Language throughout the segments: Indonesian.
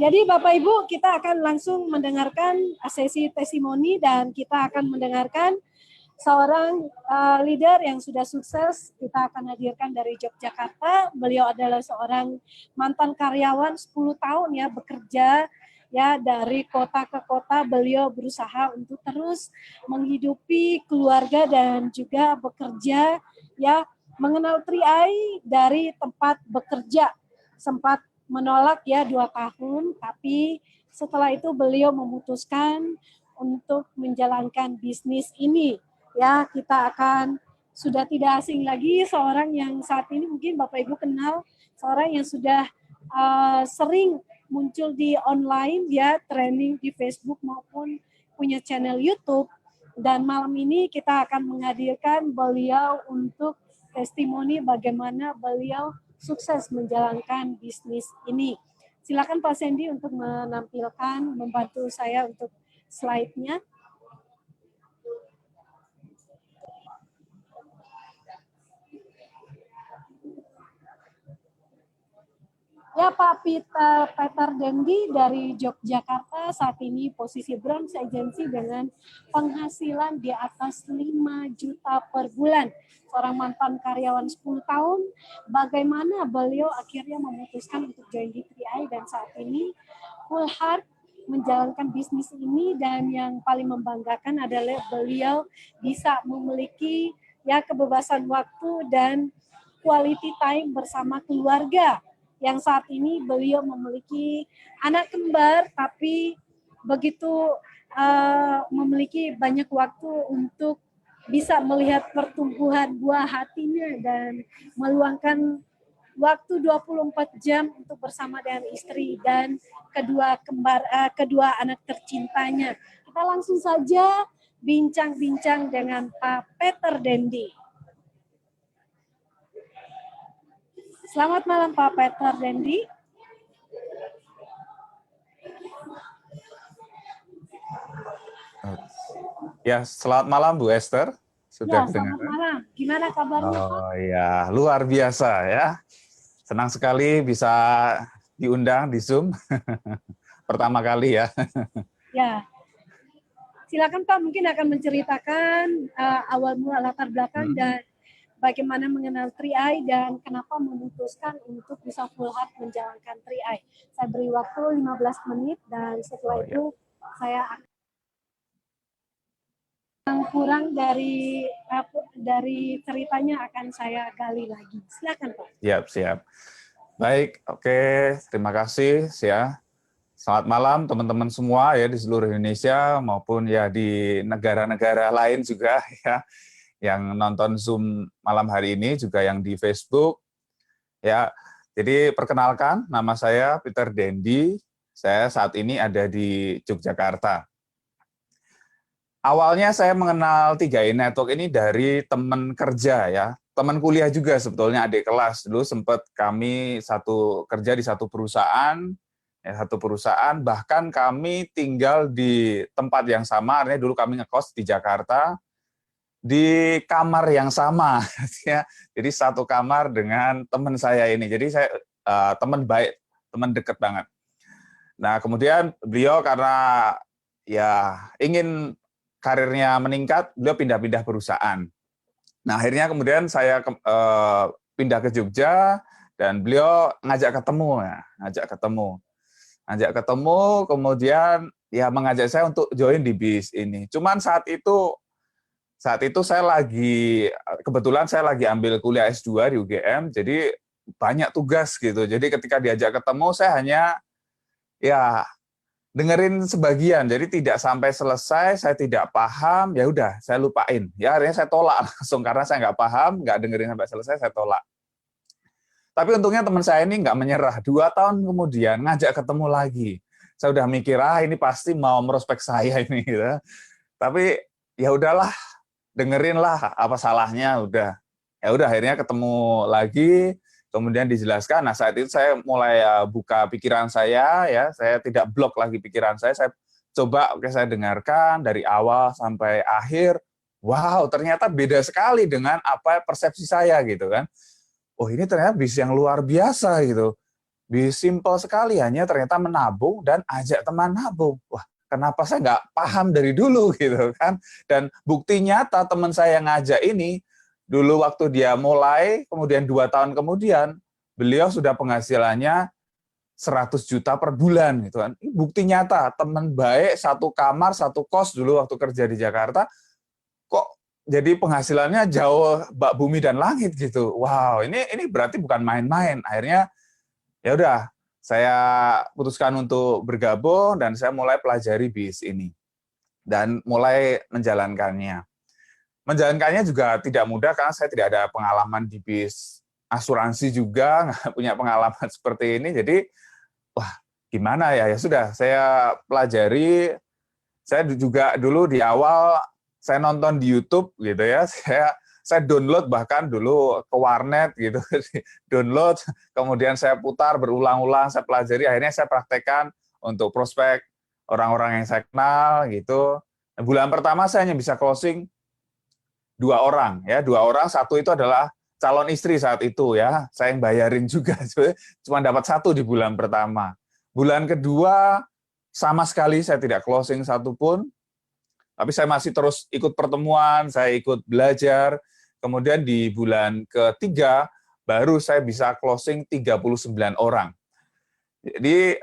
Jadi Bapak Ibu, kita akan langsung mendengarkan sesi testimoni dan kita akan mendengarkan seorang leader yang sudah sukses. Kita akan hadirkan dari Yogyakarta. Beliau adalah seorang mantan karyawan 10 tahun ya bekerja ya dari kota ke kota. Beliau berusaha untuk terus menghidupi keluarga dan juga bekerja ya, mengenal Tri-Eye dari tempat bekerja. Sempat menolak ya 2 tahun, tapi setelah itu beliau memutuskan untuk menjalankan bisnis ini. Ya, kita akan sudah tidak asing lagi seorang yang saat ini mungkin Bapak Ibu kenal, seorang yang sudah sering muncul di online ya, training di Facebook maupun punya channel YouTube. Dan malam ini kita akan menghadirkan beliau untuk testimoni bagaimana beliau sukses menjalankan bisnis ini. Silakan Pak Sandy untuk menampilkan, membantu saya untuk slide-nya. Ya Pak Peter Dendi dari Yogyakarta, saat ini posisi branch agency dengan penghasilan di atas 5 juta per bulan. Seorang mantan karyawan 10 tahun, bagaimana beliau akhirnya memutuskan untuk join di Tri-Eye dan saat ini full heart menjalankan bisnis ini, dan yang paling membanggakan adalah beliau bisa memiliki ya kebebasan waktu dan quality time bersama keluarga. Yang saat ini beliau memiliki anak kembar, tapi begitu memiliki banyak waktu untuk bisa melihat pertumbuhan buah hatinya dan meluangkan waktu 24 jam untuk bersama dengan istri dan kedua anak tercintanya. Kita langsung saja bincang-bincang dengan Pak Peter Dendi. Selamat malam Pak Peter Dendi. Ya, selamat malam Bu Esther. Sudah ya, selamat malam. Gimana kabarnya Pak? Oh ya, luar biasa ya. Senang sekali bisa diundang di Zoom. Pertama kali ya. Ya. Silakan Pak, mungkin akan menceritakan awal mula latar belakang dan bagaimana mengenal Tri-Eye dan kenapa memutuskan untuk bisa full heart menjalankan Tri-Eye. Saya beri waktu 15 menit dan setelah itu saya akan kurang dari ceritanya akan saya gali lagi. Silakan Pak. Siap. Baik, oke. Terima kasih ya. Selamat malam teman-teman semua ya di seluruh Indonesia maupun ya di negara-negara lain juga ya. Yang nonton Zoom malam hari ini, juga yang di Facebook. Ya, jadi perkenalkan, nama saya Peter Dendi. Saya saat ini ada di Yogyakarta. Awalnya saya mengenal 3i Network ini dari teman kerja ya, teman kuliah juga sebetulnya, adik kelas. Dulu sempat kami kerja di satu perusahaan, bahkan kami tinggal di tempat yang sama, artinya dulu kami ngekos di Jakarta, di kamar yang sama, ya. Jadi satu kamar dengan teman saya ini. Jadi saya teman baik, teman dekat banget. Nah, kemudian beliau karena ya ingin karirnya meningkat, beliau pindah-pindah perusahaan. Nah, akhirnya kemudian saya pindah ke Jogja dan beliau ngajak ketemu, kemudian ya mengajak saya untuk join di bis ini. Cuman saat itu kebetulan saya lagi ambil kuliah S2 di UGM, jadi banyak tugas gitu. Jadi ketika diajak ketemu, saya hanya ya dengerin sebagian, jadi tidak sampai selesai, saya tidak paham, ya udah saya lupain. Ya akhirnya saya tolak langsung karena saya nggak paham, nggak dengerin sampai selesai, saya tolak. Tapi untungnya teman saya ini nggak menyerah. 2 tahun kemudian ngajak ketemu lagi. Saya udah mikir ini pasti mau merospek saya ini. Gitu. Tapi ya udahlah. Dengerin lah, apa salahnya, ya udah akhirnya ketemu lagi, kemudian dijelaskan. Nah, saat itu saya mulai buka pikiran saya ya, saya tidak blok lagi pikiran saya coba saya dengarkan dari awal sampai akhir. Wow, ternyata beda sekali dengan apa persepsi saya gitu kan. Oh, ini ternyata bis yang luar biasa gitu. Simple sekali, hanya ternyata menabung dan ajak teman nabung. Wah, kenapa saya nggak paham dari dulu gitu kan? Dan bukti nyata teman saya yang ngajak ini, dulu waktu dia mulai, kemudian 2 tahun kemudian, beliau sudah penghasilannya 100 juta per bulan gitu kan. Ini bukti nyata, teman baik, satu kamar, satu kos dulu waktu kerja di Jakarta, kok jadi penghasilannya jauh bak bumi dan langit gitu. Wow, ini berarti bukan main-main. Akhirnya ya udah, saya putuskan untuk bergabung dan saya mulai pelajari BIS ini dan mulai menjalankannya. Menjalankannya juga tidak mudah karena saya tidak ada pengalaman di BIS asuransi juga, nggak punya pengalaman seperti ini. Jadi, wah gimana ya? Ya sudah, saya pelajari. Saya juga dulu di awal saya nonton di YouTube gitu ya. Saya download bahkan dulu ke warnet gitu, download, kemudian saya putar berulang-ulang, saya pelajari, akhirnya saya praktekkan untuk prospek orang-orang yang saya kenal gitu. Bulan pertama saya hanya bisa closing 2 orang ya, 2 orang, satu itu adalah calon istri saat itu ya, saya yang bayarin juga, cuma dapat 1 di bulan pertama. Bulan kedua sama sekali saya tidak closing satupun, tapi saya masih terus ikut pertemuan, saya ikut belajar. Kemudian di bulan ketiga, baru saya bisa closing 39 orang. Jadi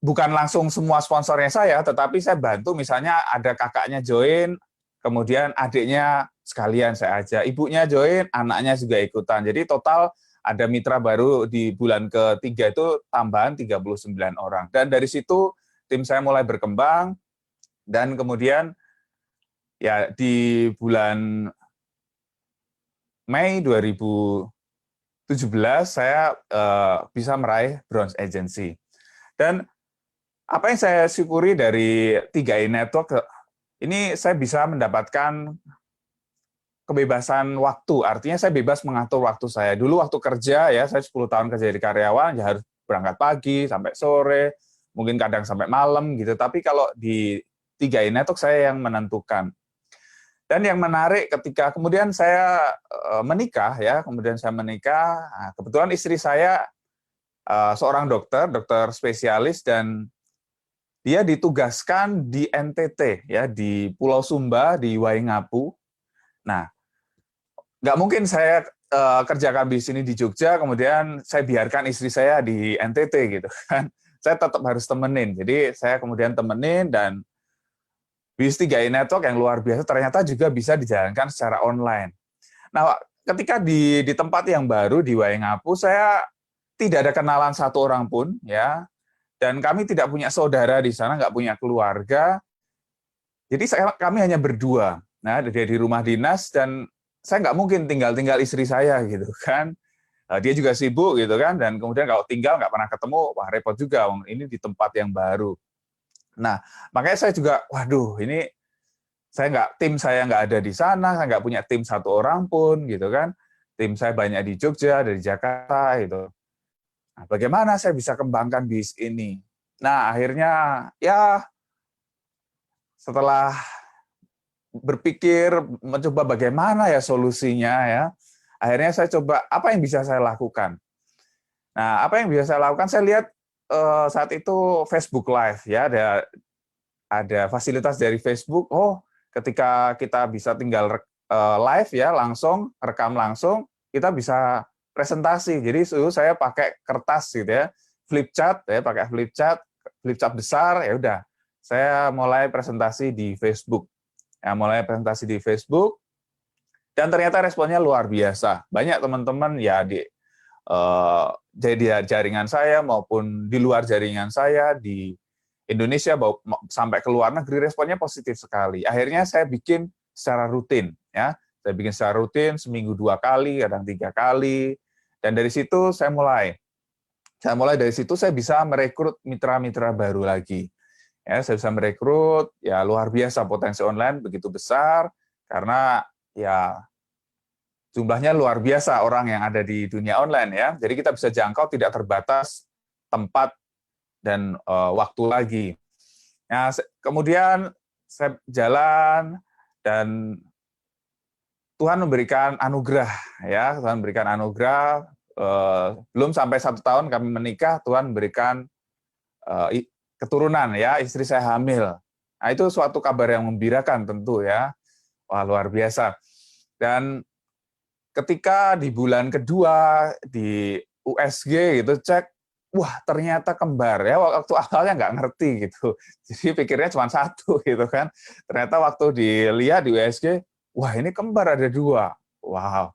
bukan langsung semua sponsornya saya, tetapi saya bantu misalnya ada kakaknya join, kemudian adiknya sekalian saya ajak, ibunya join, anaknya juga ikutan. Jadi total ada mitra baru di bulan ketiga itu tambahan 39 orang. Dan dari situ tim saya mulai berkembang, dan kemudian ya di bulan Mei 2017 saya bisa meraih Bronze Agency. Dan apa yang saya syukuri dari 3i Network, ini saya bisa mendapatkan kebebasan waktu, artinya saya bebas mengatur waktu saya. Dulu waktu kerja ya, saya 10 tahun kerja di karyawan, ya harus berangkat pagi sampai sore, mungkin kadang sampai malam gitu. Tapi kalau di 3i Network saya yang menentukan. Dan yang menarik ketika kemudian saya menikah ya, kebetulan istri saya seorang dokter spesialis, dan dia ditugaskan di NTT ya, di Pulau Sumba di Waingapu. Nah, nggak mungkin saya kerjakan di sini di Jogja, kemudian saya biarkan istri saya di NTT gitu kan. Saya tetap harus temenin. Jadi saya kemudian temenin, dan BIS 3i Network yang luar biasa ternyata juga bisa dijalankan secara online. Nah, ketika di tempat yang baru di Waingapu, saya tidak ada kenalan satu orang pun ya, dan kami tidak punya saudara di sana, nggak punya keluarga. Jadi kami hanya berdua. Nah, dia di rumah dinas, dan saya nggak mungkin tinggal istri saya gitu kan. Dia juga sibuk gitu kan, dan kemudian kalau tinggal nggak pernah ketemu, wah repot juga, ini di tempat yang baru. Nah, makanya saya juga, waduh, ini tim saya nggak ada di sana, saya nggak punya tim satu orang pun, gitu kan. Tim saya banyak di Jogja, dari Jakarta, gitu. Nah, bagaimana saya bisa kembangkan BIS ini? Nah, akhirnya, ya, setelah berpikir, mencoba bagaimana ya solusinya, ya, akhirnya saya coba, apa yang bisa saya lakukan? Nah, apa yang bisa saya lakukan? Saya lihat saat itu Facebook Live, ya, ada fasilitas dari Facebook. Oh, ketika kita bisa tinggal live ya, langsung rekam langsung, kita bisa presentasi. Jadi saya pakai kertas gitu ya, flip chart besar, ya udah. Saya mulai presentasi di Facebook. Ya, dan ternyata responnya luar biasa. Banyak teman-teman ya jadi jaringan saya maupun di luar jaringan saya di Indonesia sampai ke luar negeri, responnya positif sekali. Akhirnya saya bikin secara rutin ya. Saya bikin secara rutin, seminggu 2 kali, kadang 3 kali. Dan dari situ saya mulai dari situ saya bisa merekrut mitra-mitra baru lagi. Ya, saya bisa merekrut, ya luar biasa, potensi online begitu besar karena ya jumlahnya luar biasa orang yang ada di dunia online ya. Jadi kita bisa jangkau, tidak terbatas tempat dan waktu lagi. Nah, kemudian saya jalan, dan Tuhan memberikan anugerah ya, Tuhan memberikan anugerah belum sampai 1 tahun kami menikah, Tuhan berikan keturunan ya, istri saya hamil. Nah, itu suatu kabar yang menggembirakan tentu ya. Wah, luar biasa. Dan ketika di bulan kedua di USG gitu cek, wah ternyata kembar ya. Waktu awalnya nggak ngerti gitu. Jadi pikirnya cuma satu gitu kan. Ternyata waktu dilihat di USG, wah ini kembar ada 2. Wow.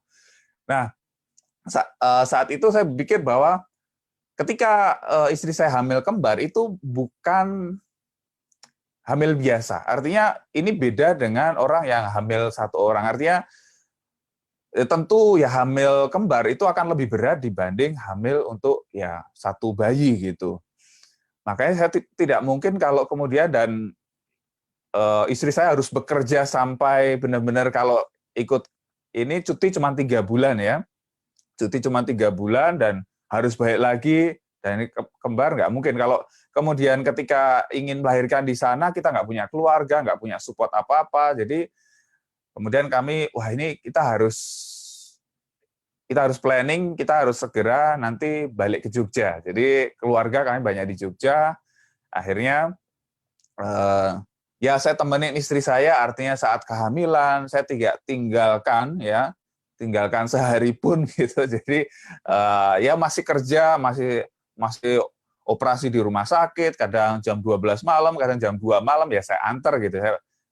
Nah, saat itu saya pikir bahwa ketika istri saya hamil kembar itu bukan hamil biasa. Artinya ini beda dengan orang yang hamil 1 orang. Artinya tentu ya hamil kembar itu akan lebih berat dibanding hamil untuk ya 1 bayi gitu. Makanya saya tidak mungkin kalau kemudian dan istri saya harus bekerja sampai benar-benar kalau ikut ini cuti cuma 3 bulan ya. Cuti cuma 3 bulan dan harus balik lagi, dan ini kembar nggak mungkin. Kalau kemudian ketika ingin melahirkan di sana, kita nggak punya keluarga, nggak punya support apa-apa, jadi kemudian kami, wah ini kita harus planning, kita harus segera nanti balik ke Jogja. Jadi keluarga kami banyak di Jogja, akhirnya ya saya temenin istri saya, artinya saat kehamilan, saya tidak tinggalkan sehari pun gitu. Jadi ya masih kerja, masih operasi di rumah sakit, kadang jam 12 malam, kadang jam 2 malam ya saya antar gitu.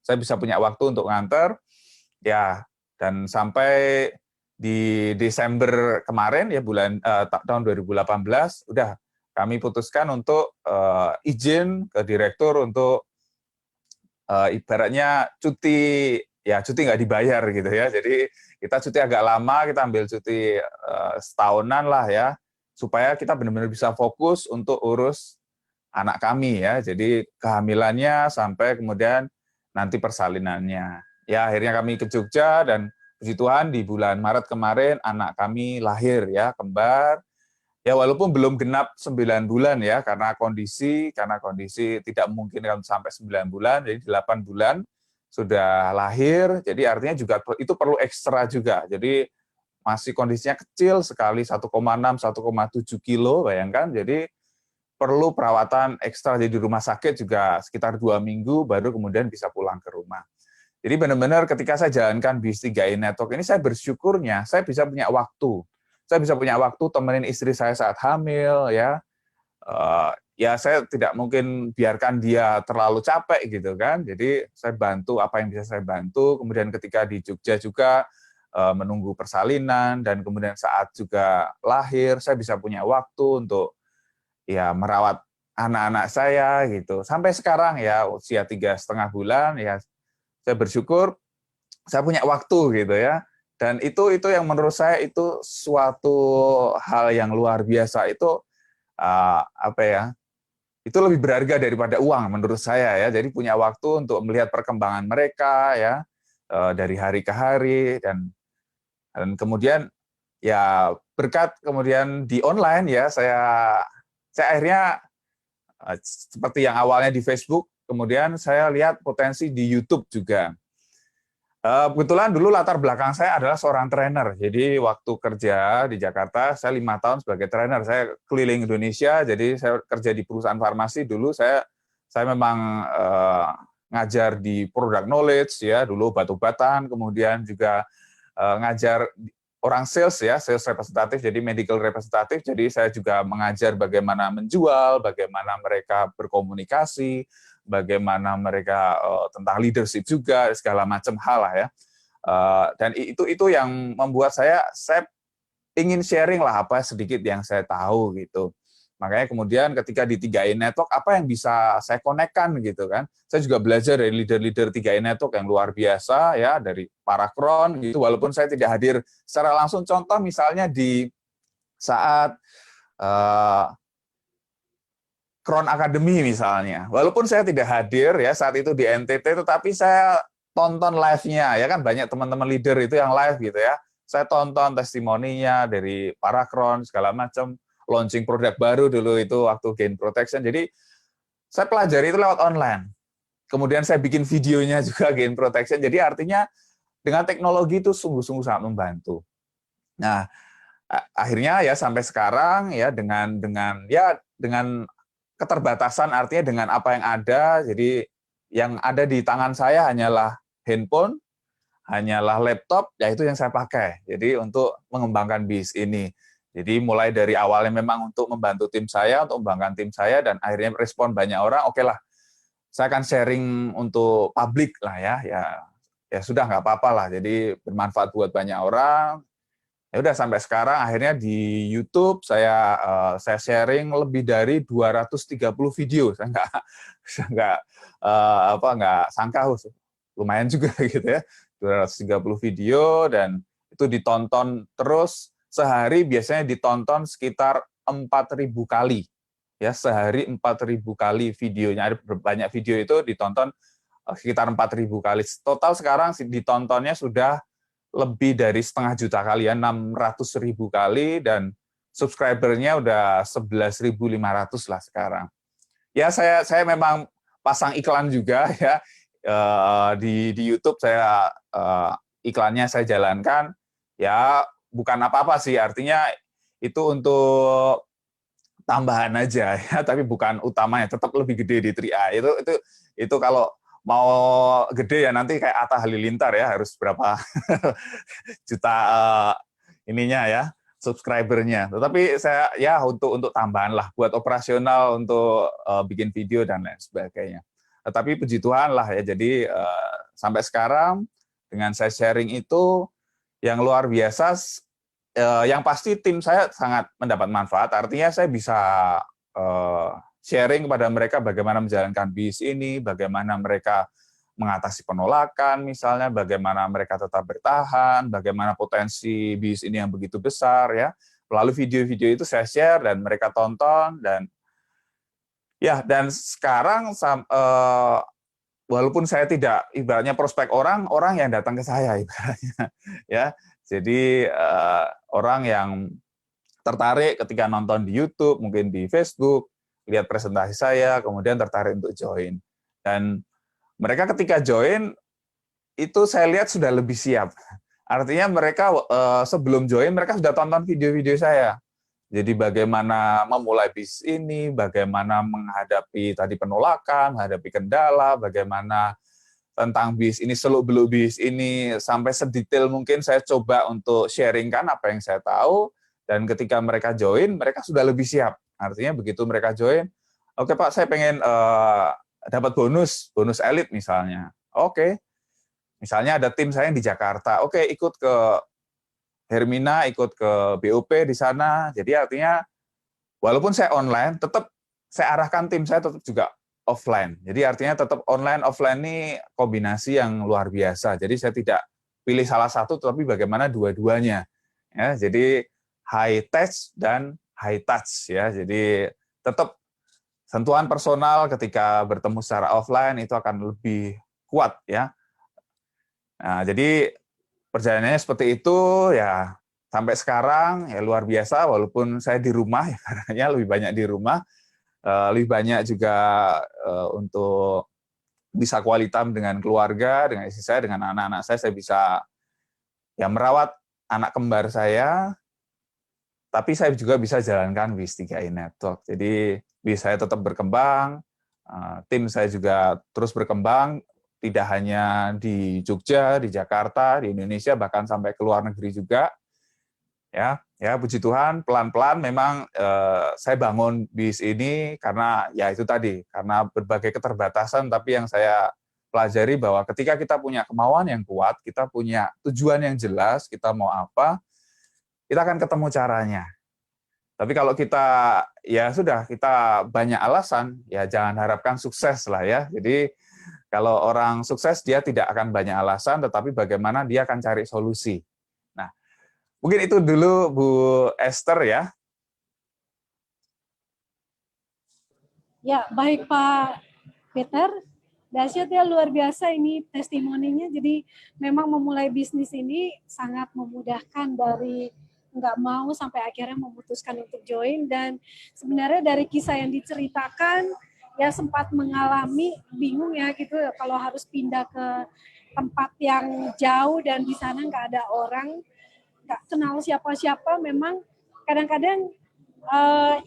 Saya bisa punya waktu untuk nganter. Ya, dan sampai di Desember kemarin ya tahun 2018 udah kami putuskan untuk izin ke direktur untuk ibaratnya cuti nggak dibayar gitu ya. Jadi kita cuti agak lama, kita ambil cuti setahunan lah ya, supaya kita benar-benar bisa fokus untuk urus anak kami ya. Jadi kehamilannya sampai kemudian nanti persalinannya. Ya akhirnya kami ke Jogja dan puji Tuhan di bulan Maret kemarin anak kami lahir ya, kembar. Ya walaupun belum genap 9 bulan ya, karena kondisi tidak mungkin sampai 9 bulan, jadi 8 bulan sudah lahir, jadi artinya juga itu perlu ekstra juga. Jadi masih kondisinya kecil sekali, 1,6, 1,7 kilo, bayangkan. Jadi perlu perawatan ekstra, jadi di rumah sakit juga sekitar 2 minggu baru kemudian bisa pulang ke rumah. Jadi benar-benar ketika saya jalankan bis 3i Network ini, saya bersyukurnya saya bisa punya waktu. Saya bisa punya waktu temenin istri saya saat hamil, ya. Ya saya tidak mungkin biarkan dia terlalu capek gitu kan. Jadi saya bantu apa yang bisa saya bantu. Kemudian ketika di Jogja juga menunggu persalinan dan kemudian saat juga lahir, saya bisa punya waktu untuk ya merawat anak-anak saya gitu. Sampai sekarang ya usia 3,5 bulan ya saya bersyukur saya punya waktu gitu ya. Dan itu yang menurut saya itu suatu hal yang luar biasa. Itu apa ya? Itu lebih berharga daripada uang menurut saya ya. Jadi punya waktu untuk melihat perkembangan mereka ya dari hari ke hari, dan kemudian ya berkat kemudian di online ya saya akhirnya seperti yang awalnya di Facebook, kemudian saya lihat potensi di YouTube juga. Kebetulan dulu latar belakang saya adalah seorang trainer. Jadi waktu kerja di Jakarta, saya 5 tahun sebagai trainer. Saya keliling Indonesia, jadi saya kerja di perusahaan farmasi dulu. Saya memang ngajar di product knowledge ya, dulu obat-obatan, kemudian juga ngajar orang sales ya, sales representatif, jadi medical representatif. Jadi saya juga mengajar bagaimana menjual, bagaimana mereka berkomunikasi, bagaimana mereka tentang leadership juga, segala macam hal lah ya. Dan itu yang membuat saya ingin sharing lah apa sedikit yang saya tahu gitu. Makanya kemudian ketika di 3i Network, apa yang bisa saya konekkan gitu kan. Saya juga belajar dari leader-leader 3i Network yang luar biasa ya, dari para kron gitu, walaupun saya tidak hadir secara langsung. Contoh misalnya di saat Kron Academy misalnya. Walaupun saya tidak hadir ya saat itu di NTT, tetapi saya tonton live-nya ya kan, banyak teman-teman leader itu yang live gitu ya. Saya tonton testimoninya dari para Kron segala macam, launching produk baru dulu itu waktu Gain Protection. Jadi saya pelajari itu lewat online. Kemudian saya bikin videonya juga Gain Protection. Jadi artinya dengan teknologi itu sungguh-sungguh sangat membantu. Nah, akhirnya ya sampai sekarang ya dengan keterbatasan, artinya dengan apa yang ada. Jadi yang ada di tangan saya hanyalah handphone, hanyalah laptop, ya itu yang saya pakai. Jadi untuk mengembangkan bis ini. Jadi mulai dari awalnya memang untuk membantu tim saya, untuk mengembangkan tim saya, dan akhirnya respon banyak orang, oke lah, saya akan sharing untuk publik lah ya sudah nggak apa-apa lah. Jadi bermanfaat buat banyak orang. Ya udah sampai sekarang akhirnya di YouTube saya sharing lebih dari 230 video. Saya nggak sangka lumayan juga gitu ya. 230 video, dan itu ditonton terus sehari, biasanya ditonton sekitar 4.000 kali. Ya, sehari 4.000 kali videonya. Ada banyak video itu ditonton sekitar 4.000 kali. Total sekarang ditontonnya sudah lebih dari 500.000 kali ya, 600.000 kali, dan subscribernya udah 11.500 lah sekarang. Ya saya memang pasang iklan juga ya di YouTube. Saya iklannya saya jalankan, ya bukan apa-apa sih, artinya itu untuk tambahan aja ya, tapi bukan utamanya. Tetap lebih gede di 3A. Itu kalau mau gede ya nanti kayak Atta Halilintar ya, harus berapa juta ininya ya, subscribernya. Tetapi saya ya untuk tambahan lah, buat operasional, untuk bikin video dan lain sebagainya. Tetapi puji Tuhan lah ya, jadi sampai sekarang dengan saya sharing itu yang luar biasa. Yang pasti tim saya sangat mendapat manfaat, artinya saya bisa sharing kepada mereka bagaimana menjalankan bis ini, bagaimana mereka mengatasi penolakan misalnya, bagaimana mereka tetap bertahan, bagaimana potensi bis ini yang begitu besar ya. Melalui video-video itu saya share dan mereka tonton, dan sekarang walaupun saya tidak ibaratnya prospek orang yang datang ke saya ibaratnya ya. Jadi orang yang tertarik ketika nonton di YouTube, mungkin di Facebook, lihat presentasi saya, kemudian tertarik untuk join. Dan mereka ketika join, itu saya lihat sudah lebih siap. Artinya mereka sebelum join, mereka sudah tonton video-video saya. Jadi bagaimana memulai bis ini, bagaimana menghadapi tadi penolakan, menghadapi kendala, bagaimana tentang bis ini, seluk-beluk bis ini, sampai sedetail mungkin saya coba untuk sharingkan apa yang saya tahu, dan ketika mereka join, mereka sudah lebih siap. Artinya begitu mereka join, oke Pak, saya pengen dapat bonus elit misalnya. Oke, misalnya ada tim saya yang di Jakarta, oke ikut ke Hermina, ikut ke BOP di sana. Jadi artinya walaupun saya online, tetap saya arahkan tim saya tetap juga offline. Jadi artinya tetap online offline ini kombinasi yang luar biasa. Jadi saya tidak pilih salah satu, tapi bagaimana dua-duanya. Ya, jadi high touch dan high touch ya. Jadi tetap sentuhan personal ketika bertemu secara offline itu akan lebih kuat ya. Nah, jadi perjalanannya seperti itu ya sampai sekarang ya luar biasa, walaupun saya di rumah ya, karena lebih banyak di rumah. Lebih banyak juga untuk bisa quality time dengan keluarga, dengan istri saya, dengan anak-anak saya bisa ya merawat anak kembar saya, tapi saya juga bisa jalankan WIS 3i Network. Jadi WIS saya tetap berkembang, tim saya juga terus berkembang, tidak hanya di Jogja, di Jakarta, di Indonesia, bahkan sampai ke luar negeri juga. Ya puji Tuhan, pelan-pelan memang saya bangun bis ini karena ya itu tadi, karena berbagai keterbatasan, tapi yang saya pelajari bahwa ketika kita punya kemauan yang kuat, kita punya tujuan yang jelas, kita mau apa, kita akan ketemu caranya. Tapi kalau kita ya sudah, kita banyak alasan, ya jangan harapkan sukses lah ya. Jadi kalau orang sukses dia tidak akan banyak alasan, tetapi bagaimana dia akan cari solusi. Nah, mungkin itu dulu Bu Esther ya. Ya, baik Pak Peter. Dahsyat ya, luar biasa ini testimoninya. Jadi memang memulai bisnis ini sangat memudahkan, dari nggak mau sampai akhirnya memutuskan untuk join. Dan sebenarnya dari kisah yang diceritakan, ya sempat mengalami bingung ya gitu, kalau harus pindah ke tempat yang jauh dan di sana nggak ada orang. nggak kenal siapa-siapa, memang kadang-kadang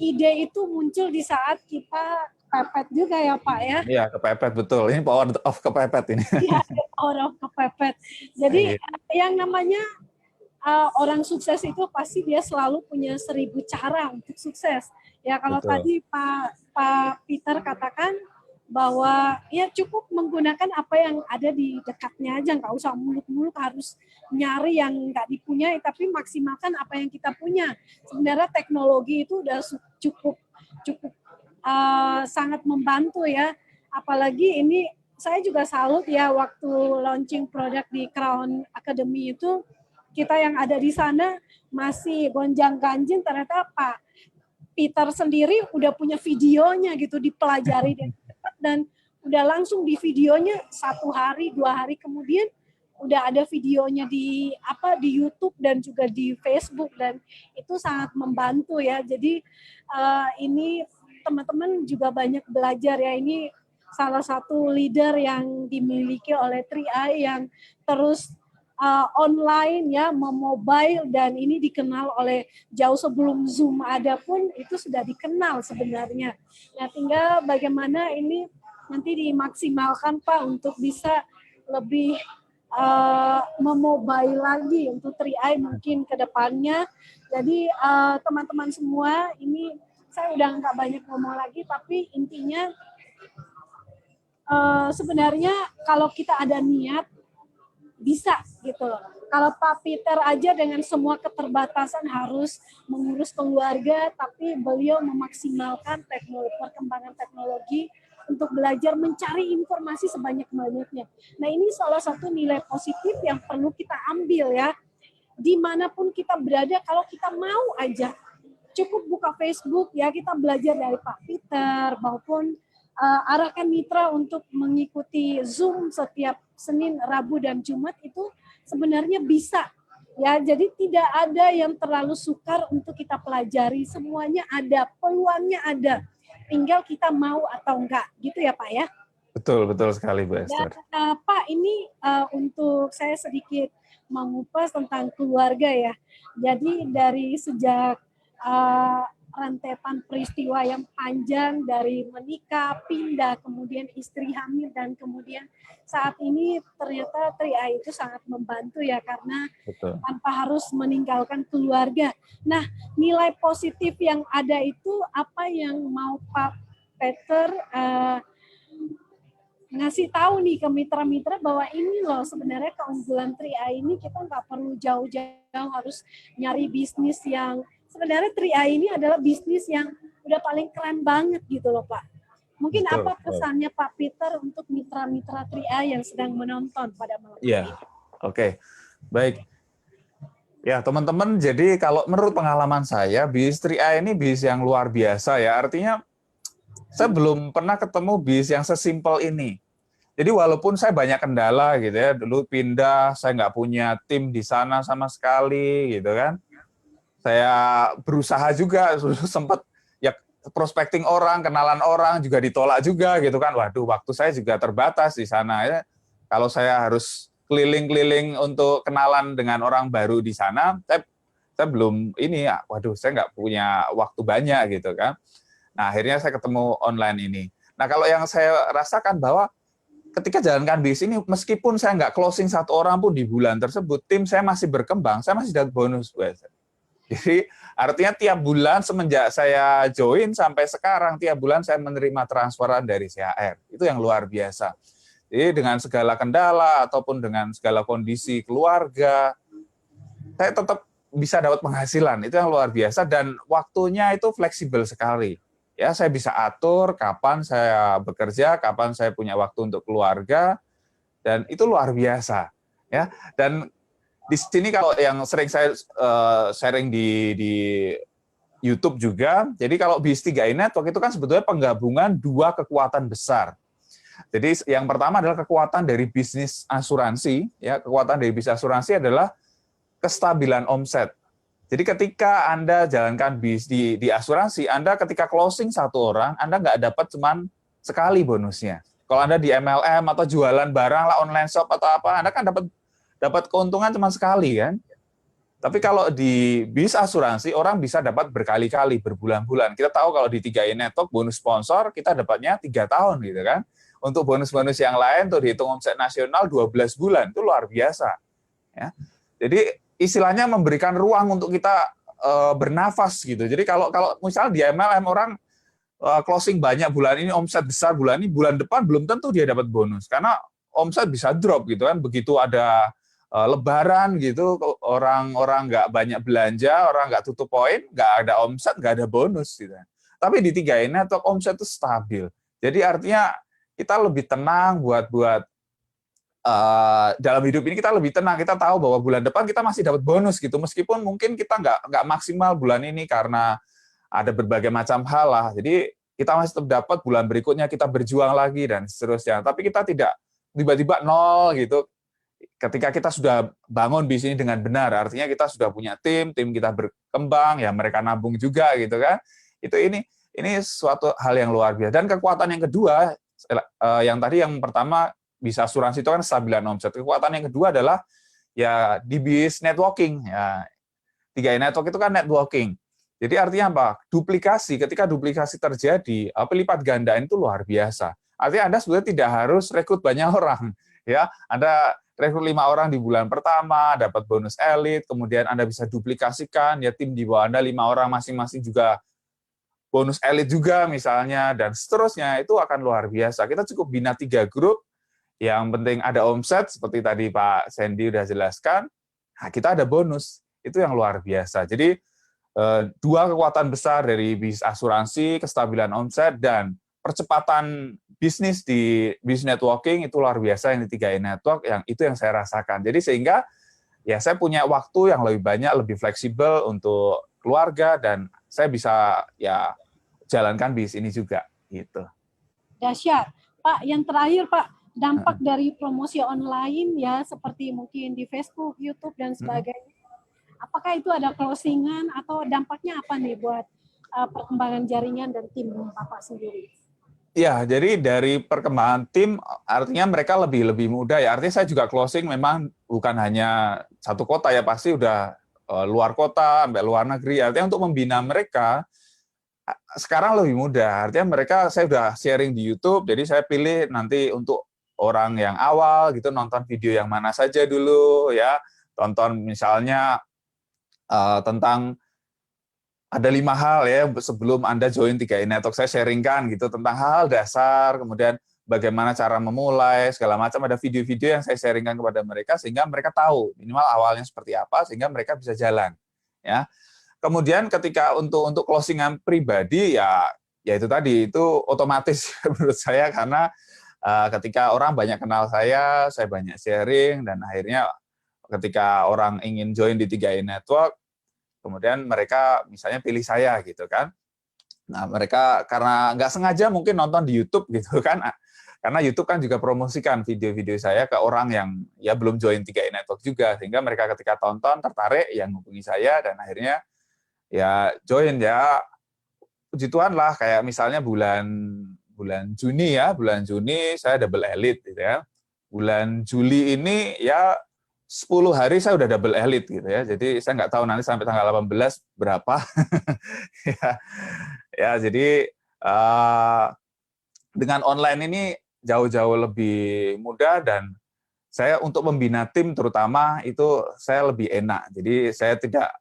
ide itu muncul di saat kita pepet juga ya Pak ya. Iya, kepepet betul. Ini power of kepepet ini. Iya, orang kepepet. Jadi Iya, yang namanya orang sukses itu pasti dia selalu punya 1000 cara untuk sukses. Ya kalau betul. tadi Pak Peter katakan bahwa ya cukup menggunakan apa yang ada di dekatnya aja, nggak usah muluk-muluk harus nyari yang nggak dipunyai, tapi maksimalkan apa yang kita punya. Sebenarnya teknologi itu udah cukup cukup sangat membantu ya. Apalagi ini saya juga salut ya waktu launching produk di Crown Academy itu, kita yang ada di sana masih gonjang-ganjing, ternyata Pak Peter sendiri udah punya videonya gitu, dipelajari dan udah langsung di videonya 1 hari 2 hari kemudian udah ada videonya di YouTube dan juga di Facebook, dan itu sangat membantu ya. Jadi ini teman-teman juga banyak belajar ya, ini salah satu leader yang dimiliki oleh 3i yang terus online ya, mobile, dan ini dikenal oleh jauh sebelum Zoom ada pun itu sudah dikenal sebenarnya. Nah, tinggal bagaimana ini nanti dimaksimalkan Pak untuk bisa lebih memobile lagi untuk 3i mungkin ke depannya. Jadi teman-teman semua, ini saya udah nggak banyak ngomong lagi, tapi intinya sebenarnya kalau kita ada niat bisa gitu loh. Kalau Pak Peter aja dengan semua keterbatasan harus mengurus keluarga, tapi beliau memaksimalkan perkembangan teknologi untuk belajar mencari informasi sebanyak-banyaknya. Nah, ini salah satu nilai positif yang perlu kita ambil ya. Dimanapun kita berada, kalau kita mau aja, cukup buka Facebook ya, kita belajar dari Pak Peter maupun arahkan mitra untuk mengikuti Zoom setiap Senin, Rabu, dan Jumat, itu sebenarnya bisa ya. Jadi tidak ada yang terlalu sukar untuk kita pelajari, semuanya ada, peluangnya ada, tinggal kita mau atau enggak gitu ya Pak ya. Betul, betul sekali Bu Dan Esther. Pak, ini untuk saya sedikit mengupas tentang keluarga ya. Jadi dari sejak rentetan peristiwa yang panjang, dari menikah, pindah, kemudian istri hamil, dan kemudian saat ini ternyata 3i itu sangat membantu ya, karena Betul. tanpa harus meninggalkan keluarga. Nah, nilai positif yang ada itu apa yang mau Pak Peter ngasih tahu nih ke mitra-mitra bahwa ini loh sebenarnya keunggulan 3i ini, kita nggak perlu jauh-jauh harus nyari bisnis yang sebenarnya 3i ini adalah bisnis yang udah paling keren banget gitu loh Pak. Mungkin Betul, apa pesannya Pak Peter untuk mitra-mitra 3i yang sedang menonton pada malam ini? Iya, oke, baik. Ya teman-teman, jadi kalau menurut pengalaman saya, bis 3i ini bis yang luar biasa ya. Artinya saya belum pernah ketemu bis yang sesimpel ini. Jadi walaupun saya banyak kendala gitu ya, dulu pindah, saya nggak punya tim di sana sama sekali gitu kan. Saya berusaha juga, sempat ya prospecting orang, kenalan orang juga ditolak juga gitu kan. Waduh, waktu saya juga terbatas di sana ya. Kalau saya harus keliling-keliling untuk kenalan dengan orang baru di sana, saya belum ini ya, waduh saya nggak punya waktu banyak gitu kan. Nah, akhirnya saya ketemu online ini. Nah, kalau yang saya rasakan bahwa ketika jalankan bisnis ini, meskipun saya nggak closing 1 orang pun di bulan tersebut, tim saya masih berkembang, saya masih dapat bonus. Jadi, artinya tiap bulan semenjak saya join sampai sekarang, tiap bulan saya menerima transferan dari CHR. Itu yang luar biasa. Jadi, dengan segala kendala ataupun dengan segala kondisi keluarga, saya tetap bisa dapat penghasilan. Itu yang luar biasa, dan waktunya itu fleksibel sekali. Ya, saya bisa atur kapan saya bekerja, kapan saya punya waktu untuk keluarga, dan itu luar biasa. Ya, dan di sini kalau yang sering saya sharing di YouTube juga, jadi kalau bis 3i Network itu kan sebetulnya penggabungan 2 kekuatan besar. Jadi yang pertama adalah kekuatan dari bisnis asuransi. Ya, kekuatan dari bisnis asuransi adalah kestabilan omset. Jadi ketika Anda jalankan bis di asuransi, Anda ketika closing 1 orang, Anda nggak dapat cuman sekali bonusnya. Kalau Anda di MLM atau jualan barang lah, online shop atau apa, Anda kan dapat keuntungan cuma sekali kan. Tapi kalau di bis asuransi, orang bisa dapat berkali-kali, berbulan-bulan. Kita tahu kalau di 3i Network, bonus sponsor, kita dapatnya 3 tahun gitu kan. Untuk bonus-bonus yang lain, tuh dihitung omset nasional 12 bulan, itu luar biasa. Ya. Jadi istilahnya memberikan ruang untuk kita bernafas gitu. Jadi kalau misalnya di MLM orang closing banyak bulan ini, omset besar bulan ini, bulan depan belum tentu dia dapat bonus. Karena omset bisa drop gitu kan, begitu ada Lebaran gitu, orang-orang nggak banyak belanja, orang nggak tutup poin, nggak ada omset, nggak ada bonus gitu. Tapi di 3i Network omset itu stabil. Jadi artinya kita lebih tenang buat dalam hidup ini, kita lebih tenang. Kita tahu bahwa bulan depan kita masih dapat bonus gitu, meskipun mungkin kita nggak maksimal bulan ini karena ada berbagai macam hal lah. Jadi kita masih tetap dapat, bulan berikutnya kita berjuang lagi dan seterusnya. Tapi kita tidak tiba-tiba nol gitu. Ketika kita sudah bangun bisnis ini dengan benar, artinya kita sudah punya tim kita berkembang, ya mereka nabung juga gitu kan. Ini suatu hal yang luar biasa. Dan kekuatan yang kedua, yang tadi yang pertama bisa asuransi itu kan stabilan omset. Kekuatan yang kedua adalah ya di bis networking. Ya, 3i Network itu kan networking. Jadi artinya apa? Duplikasi, ketika duplikasi terjadi, pelipat gandaan itu luar biasa. Artinya Anda sebenarnya tidak harus rekrut banyak orang. Ya, Anda rekrut 5 orang di bulan pertama, dapat bonus elit, kemudian Anda bisa duplikasikan, ya tim di bawah Anda 5 orang masing-masing juga bonus elit juga misalnya, dan seterusnya, itu akan luar biasa. Kita cukup bina 3 grup, yang penting ada omset, seperti tadi Pak Sandy sudah jelaskan, nah kita ada bonus, itu yang luar biasa. Jadi, 2 kekuatan besar dari bisnis asuransi, kestabilan omset, dan percepatan bisnis di bisnis networking itu luar biasa yang di 3i Network, itu yang saya rasakan. Jadi sehingga ya saya punya waktu yang lebih banyak, lebih fleksibel untuk keluarga, dan saya bisa ya jalankan bisnis ini juga gitu. Dahsyat. Pak, yang terakhir Pak, dampak dari promosi online ya seperti mungkin di Facebook, YouTube dan sebagainya. Apakah itu ada closingan atau dampaknya apa nih buat perkembangan jaringan dan tim Bapak sendiri? Ya, jadi dari perkembangan tim, artinya mereka lebih mudah ya. Artinya saya juga closing memang bukan hanya satu kota ya, pasti udah luar kota, sampai luar negeri. Artinya untuk membina mereka, sekarang lebih mudah. Artinya mereka, saya udah sharing di YouTube, jadi saya pilih nanti untuk orang yang awal, gitu, nonton video yang mana saja dulu, ya. Tonton misalnya tentang ada 5 hal ya sebelum Anda join 3i Network, saya sharingkan gitu tentang hal dasar, kemudian bagaimana cara memulai, segala macam, ada video-video yang saya sharingkan kepada mereka sehingga mereka tahu minimal awalnya seperti apa sehingga mereka bisa jalan. Ya. Kemudian ketika untuk closingan pribadi ya itu tadi itu otomatis menurut saya karena ketika orang banyak kenal saya banyak sharing dan akhirnya ketika orang ingin join di 3i Network kemudian mereka misalnya pilih saya gitu kan. Nah mereka karena nggak sengaja mungkin nonton di YouTube gitu kan, karena YouTube kan juga promosikan video-video saya ke orang yang ya belum join 3i Network juga, sehingga mereka ketika tonton tertarik yang hubungi saya dan akhirnya ya join ya. Puji Tuhan lah kayak misalnya bulan Juni ya, bulan Juni saya double elite gitu ya. Bulan Juli ini ya 10 hari saya udah double elite gitu ya. Jadi saya nggak tahu nanti sampai tanggal 18 berapa. ya jadi dengan online ini jauh-jauh lebih mudah dan saya untuk membina tim terutama itu saya lebih enak. Jadi saya tidak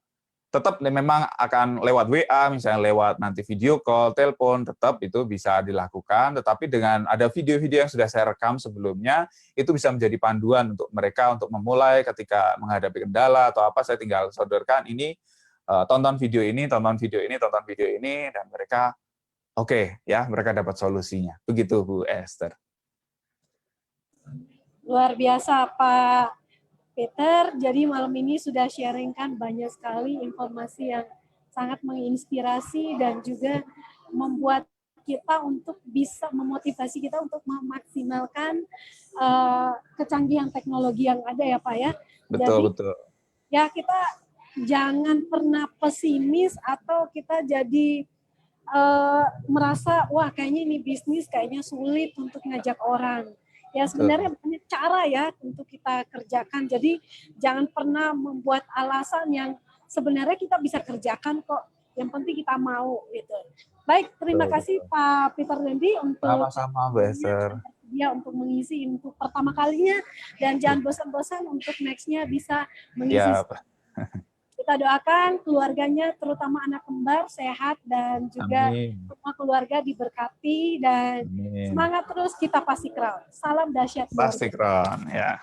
tetap memang akan lewat WA, misalnya lewat nanti video call, telepon, tetap itu bisa dilakukan. Tetapi dengan ada video-video yang sudah saya rekam sebelumnya, itu bisa menjadi panduan untuk mereka untuk memulai ketika menghadapi kendala atau apa, saya tinggal sodorkan ini, tonton video ini, tonton video ini, tonton video ini, dan mereka oke, ya mereka dapat solusinya. Begitu Bu Esther. Luar biasa Pak Peter, jadi malam ini sudah sharingkan banyak sekali informasi yang sangat menginspirasi dan juga membuat kita untuk bisa memotivasi kita untuk memaksimalkan kecanggihan teknologi yang ada ya Pak ya. Betul. Ya kita jangan pernah pesimis atau kita jadi merasa wah kayaknya ini bisnis kayaknya sulit untuk ngajak orang. Ya sebenarnya banyak cara ya untuk kita kerjakan. Jadi jangan pernah membuat alasan yang sebenarnya kita bisa kerjakan kok. Yang penting kita mau gitu. Baik, terima kasih Pak Peter Dendi untuk Sama-sama, Mbak Esther. dia untuk mengisi untuk pertama kalinya, dan jangan bosan-bosan untuk next-nya bisa mengisi. Ya, Kita doakan keluarganya, terutama anak kembar, sehat dan juga amin. semua keluarga diberkati, dan Amin. semangat terus, kita pasti crown. Salam dahsyat keluarga. Pasti keren, ya.